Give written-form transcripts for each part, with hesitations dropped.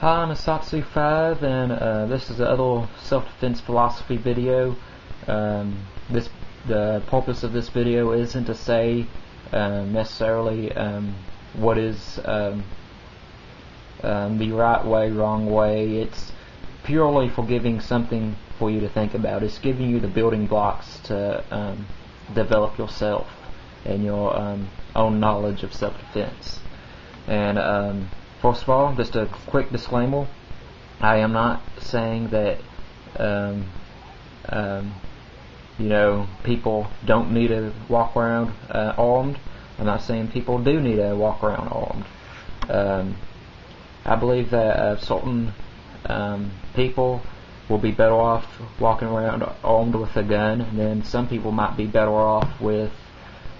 Hi, I'm Asatsu5, and this is another self-defense philosophy video. The purpose of this video isn't to say necessarily what is the right way, wrong way. It's purely for giving something for you to think about. It's giving you the building blocks to develop yourself and your own knowledge of self-defense. And first of all, just a quick disclaimer: I am not saying that people don't need to walk around armed. I'm not saying people do need to walk around armed. I believe that certain people will be better off walking around armed with a gun, and then some people might be better off with,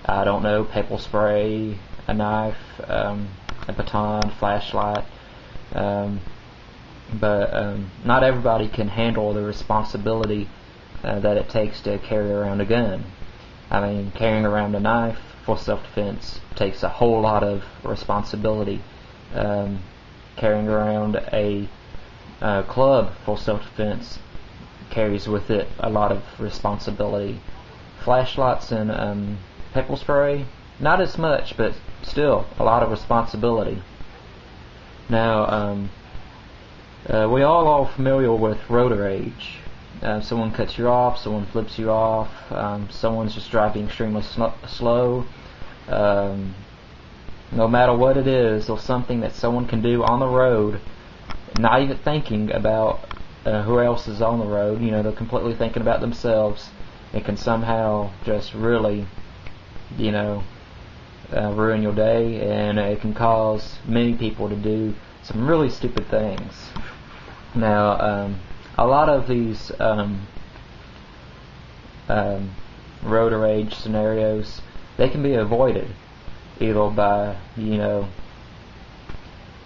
I don't know, pepper spray, a knife, a baton, flashlight, but not everybody can handle the responsibility that it takes to carry around a gun. I mean, carrying around a knife for self-defense takes a whole lot of responsibility. Carrying around a club for self-defense carries with it a lot of responsibility. Flashlights and pepper spray, not as much, but still a lot of responsibility. Now, we all are familiar with road rage. Someone cuts you off, someone flips you off, someone's just driving extremely slow. No matter what it is, or something that someone can do on the road, not even thinking about who else is on the road. They're completely thinking about themselves. It can somehow just really, ruin your day, and it can cause many people to do some really stupid things. Now, a lot of these road rage scenarios, they can be avoided either by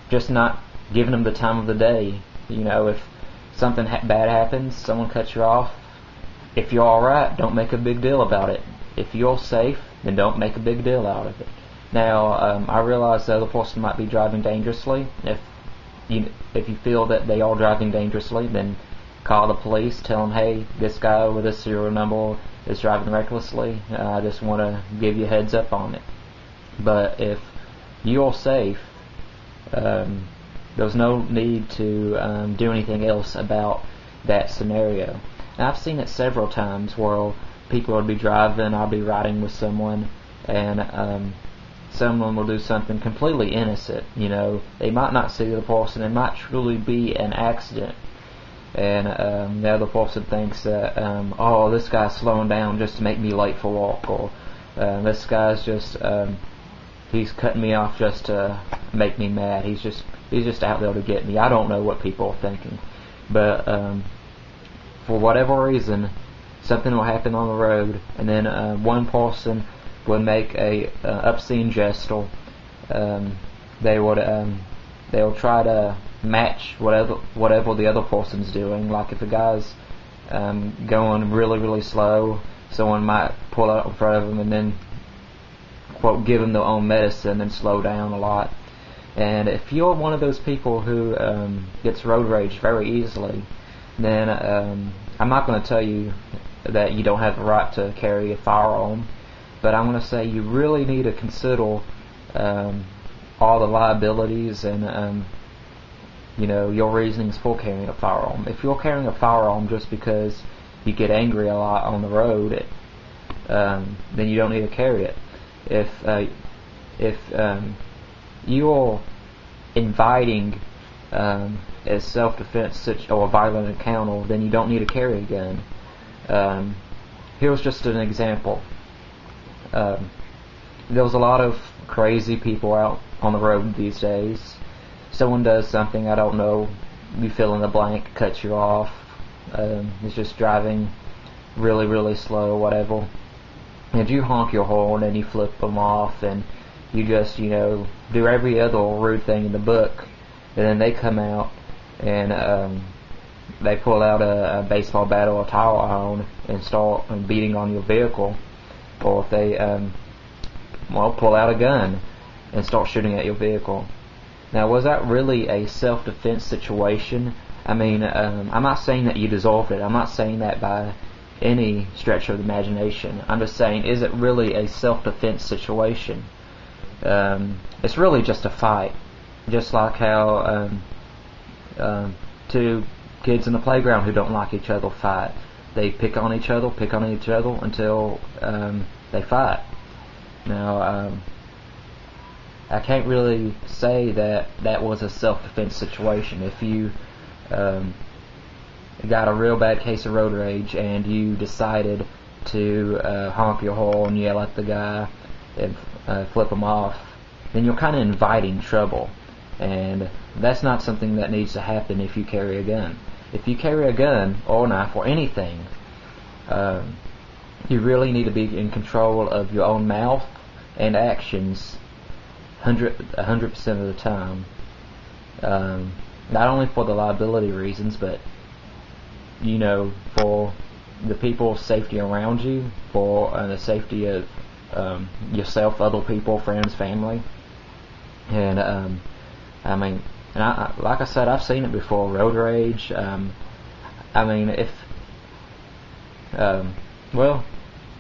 just not giving them the time of the day. If something bad happens, someone cuts you off, if you're alright, don't make a big deal about it. If you're safe, then don't make a big deal out of it. Now, I realize the other person might be driving dangerously. If you feel that they are driving dangerously, then call the police. Tell them, hey, this guy with this serial number is driving recklessly. I just want to give you a heads up on it. But if you're safe, there's no need to do anything else about that scenario. And I've seen it several times where people would be driving, I'll be riding with someone, and someone will do something completely innocent. They might not see the person, it might truly be an accident, and the other person thinks that, oh, this guy's slowing down just to make me late for work, or this guy's just he's cutting me off just to make me mad. He's just out there to get me. I don't know what people are thinking, but for whatever reason, something will happen on the road, and then one person would make a obscene gesture. They'll try to match whatever the other person's doing. Like if a guy's going really, really slow, someone might pull out in front of him and then, quote, give them their own medicine and slow down a lot. And if you're one of those people who gets road rage very easily, then I'm not going to tell you that you don't have the right to carry a firearm, but I'm going to say you really need to consider all the liabilities and your reasonings for carrying a firearm. If you're carrying a firearm just because you get angry a lot on the road, then you don't need to carry it. If you're inviting a self-defense or a violent encounter, then you don't need to carry a gun. Here's just an example. There's a lot of crazy people out on the road these days. Someone does something, I don't know, you fill in the blank, cuts you off, is just driving really, really slow, whatever. And you honk your horn and you flip them off, and you just, do every other rude thing in the book, and then they come out and they pull out a baseball bat or a tire iron and start beating on your vehicle, or if they pull out a gun and start shooting at your vehicle. Now, was that really a self-defense situation? I mean, I'm not saying that you deserved it. I'm not saying that by any stretch of the imagination. I'm just saying, is it really a self-defense situation? It's really just a fight. Just like how two kids in the playground who don't like each other fight. They pick on each other until they fight. Now, I can't really say that that was a self-defense situation. If you got a real bad case of road rage and you decided to honk your horn, yell at the guy, and flip him off, then you're kind of inviting trouble. And that's not something that needs to happen if you carry a gun. If you carry a gun or a knife or anything, you really need to be in control of your own mouth and actions 100% of the time. Not only for the liability reasons, but for the people's safety around you, for the safety of yourself, other people, friends, family. And like I said, I've seen it before. Road rage.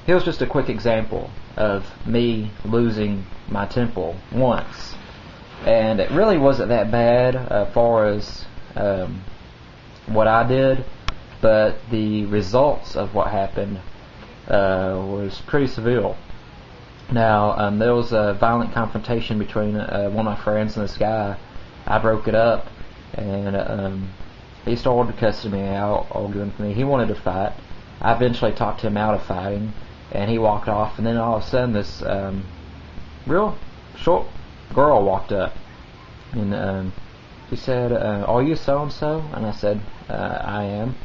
Here's just a quick example of me losing my temper once, and it really wasn't that bad as far as what I did, but the results of what happened was pretty severe. Now, there was a violent confrontation between one of my friends and this guy. I broke it up, and he started cussing me out, arguing with me. He wanted to fight. I eventually talked him out of fighting, and he walked off. And then all of a sudden, this real short girl walked up, and she said, "Are you so-and-so?" And I said, "I am."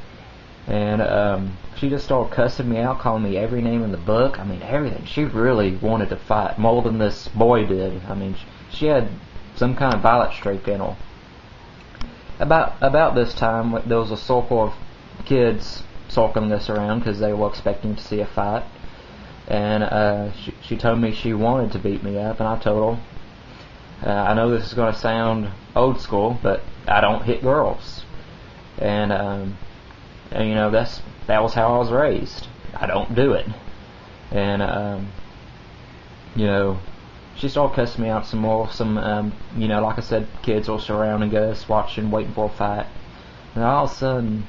And she just started cussing me out, calling me every name in the book. I mean, everything. She really wanted to fight more than this boy did. I mean, she had some kind of violent streak in her. About this time, there was a circle of kids circling us around because they were expecting to see a fight. And she told me she wanted to beat me up, and I told her, I know this is going to sound old school, but I don't hit girls. And that was how I was raised. I don't do it. And she started cussing me out some more. Like I said, kids were surrounding us, watching, waiting for a fight. And all of a sudden,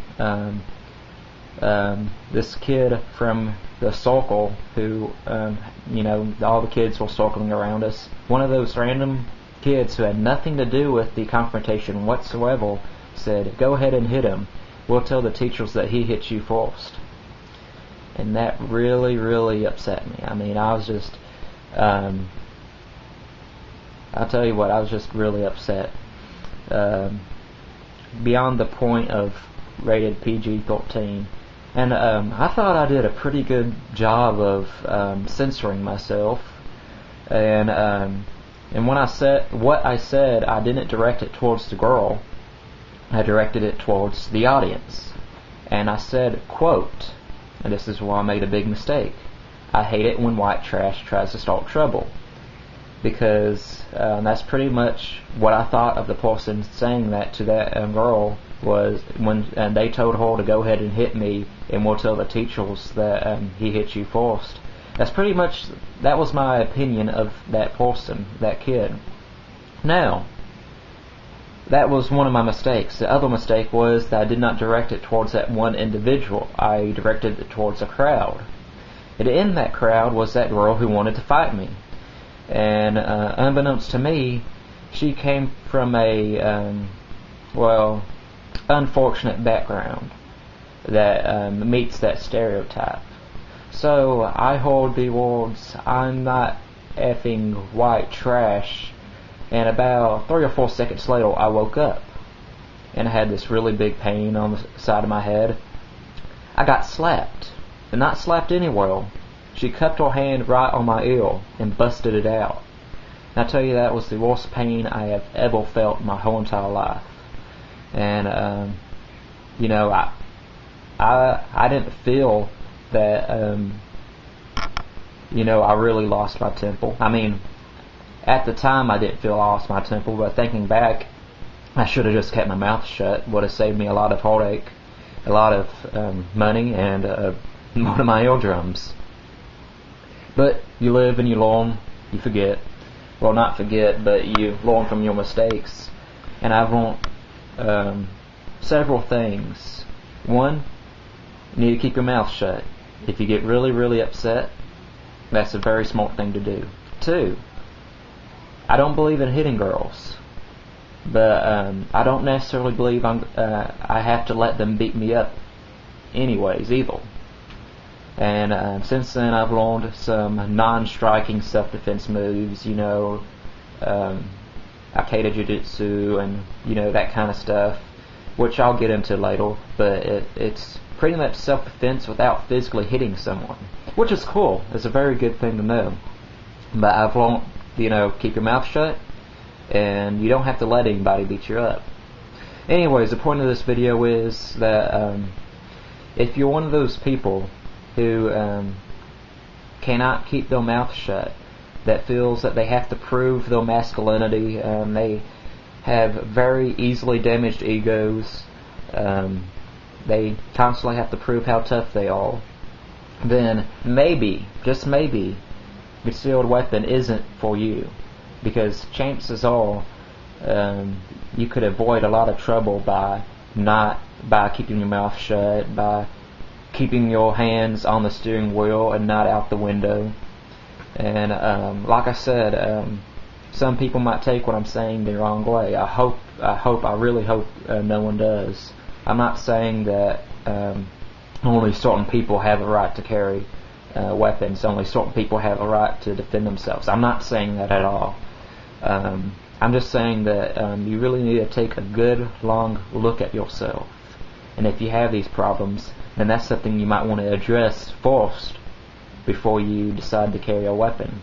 this kid from the circle who, all the kids were circling around us, one of those random kids who had nothing to do with the confrontation whatsoever, said, "Go ahead and hit him. We'll tell the teachers that he hit you first." And that really, really upset me. I mean, I was just, I'll tell you what, I was just really upset. Beyond the point of rated PG-13. And I thought I did a pretty good job of censoring myself. And when I said what I said, I didn't direct it towards the girl. I directed it towards the audience. And I said, quote, and this is where I made a big mistake, "I hate it when white trash tries to start trouble." Because that's pretty much what I thought of the person saying that to that girl, was when they told her to go ahead and hit me, and we'll tell the teachers that he hit you first. That was my opinion of that person, that kid. Now, that was one of my mistakes. The other mistake was that I did not direct it towards that one individual. I directed it towards a crowd. And in that crowd was that girl who wanted to fight me. And unbeknownst to me, she came from a, unfortunate background that meets that stereotype. So I heard the words, "I'm not effing white trash," and about 3 or 4 seconds later I woke up and I had this really big pain on the side of my head. I got slapped, and not slapped anywhere. She cupped her hand right on my ear and busted it out. And I tell you, that was the worst pain I have ever felt in my whole entire life. And I didn't feel that I really lost my temper. I mean, At the time, I didn't feel I lost my temper, but thinking back, I should have just kept my mouth shut. Would have saved me a lot of heartache, a lot of money, and one of my eardrums. But you live and you learn, you forget. Well, not forget, but you learn from your mistakes. And I've learned several things. One, you need to keep your mouth shut. If you get really, really upset, that's a very smart thing to do. Two, I don't believe in hitting girls, but I don't necessarily believe I have to let them beat me up anyways either. And since then I've learned some non-striking self-defense moves, you know, Aikido Jiu-Jitsu and, you know, that kind of stuff, which I'll get into later, but it's pretty much self-defense without physically hitting someone, which is cool. It's a very good thing to know. But I've learned, you know, keep your mouth shut, and you don't have to let anybody beat you up. Anyways, the point of this video is that if you're one of those people who cannot keep their mouth shut, that feels that they have to prove their masculinity, they have very easily damaged egos, they constantly have to prove how tough they are, then maybe, just maybe, concealed weapon isn't for you, because chances are you could avoid a lot of trouble by keeping your mouth shut, by keeping your hands on the steering wheel and not out the window. And like I said, some people might take what I'm saying the wrong way. I really hope no one does. I'm not saying that only certain people have a right to carry weapons, only certain people have a right to defend themselves. I'm not saying that at all. I'm just saying that you really need to take a good long look at yourself, and if you have these problems, then that's something you might want to address first before you decide to carry a weapon.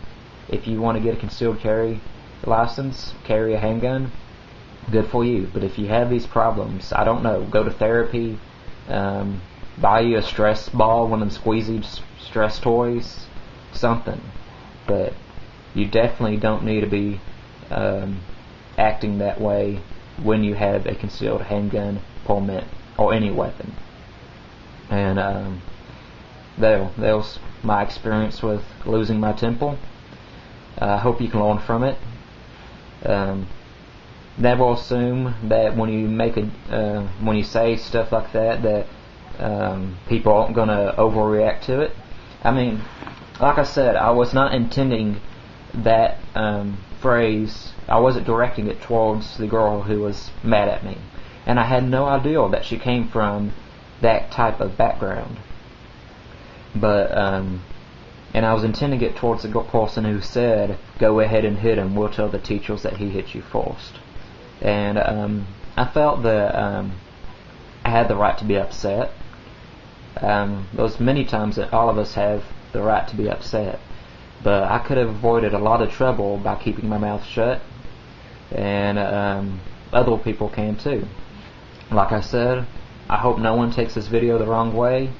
If you want to get a concealed carry license, carry a handgun, good for you. But if you have these problems, I don't know, go to therapy, buy you a stress ball, one of them squeezy stress toys, something. But you definitely don't need to be acting that way when you have a concealed handgun permit or any weapon. And that was my experience with losing my temper. I hope you can learn from it. Never assume that when you say stuff like that people aren't going to overreact to it. I mean, like I said, I was not intending that phrase. I wasn't directing it towards the girl who was mad at me, and I had no idea that she came from that type of background. But and I was intending it towards the person who said, "Go ahead and hit him. We'll tell the teachers that he hit you first." And I felt that I had the right to be upset. There's many times that all of us have the right to be upset, but I could have avoided a lot of trouble by keeping my mouth shut, and other people can too. Like I said, I hope no one takes this video the wrong way.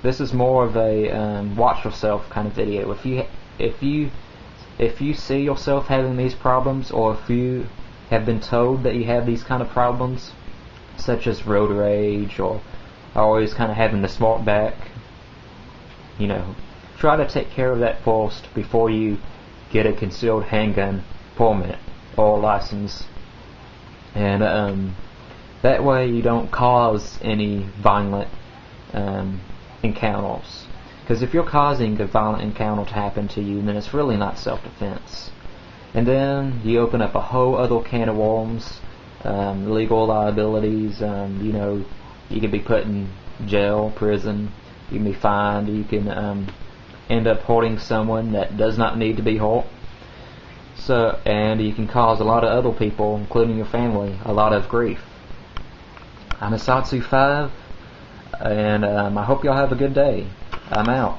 This is more of a watch yourself kind of video. If you see yourself having these problems, or if you have been told that you have these kind of problems, such as road rage or always kind of having to smart back, you know, try to take care of that first before you get a concealed handgun permit or license, and that way you don't cause any violent encounters. Because if you're causing a violent encounter to happen to you, then it's really not self-defense. And then you open up a whole other can of worms, legal liabilities. You know, you can be put in jail, prison. You can be fined. You can end up hurting someone that does not need to be hurt. And you can cause a lot of other people, including your family, a lot of grief. I'm Asatsu5, and I hope y'all have a good day. I'm out.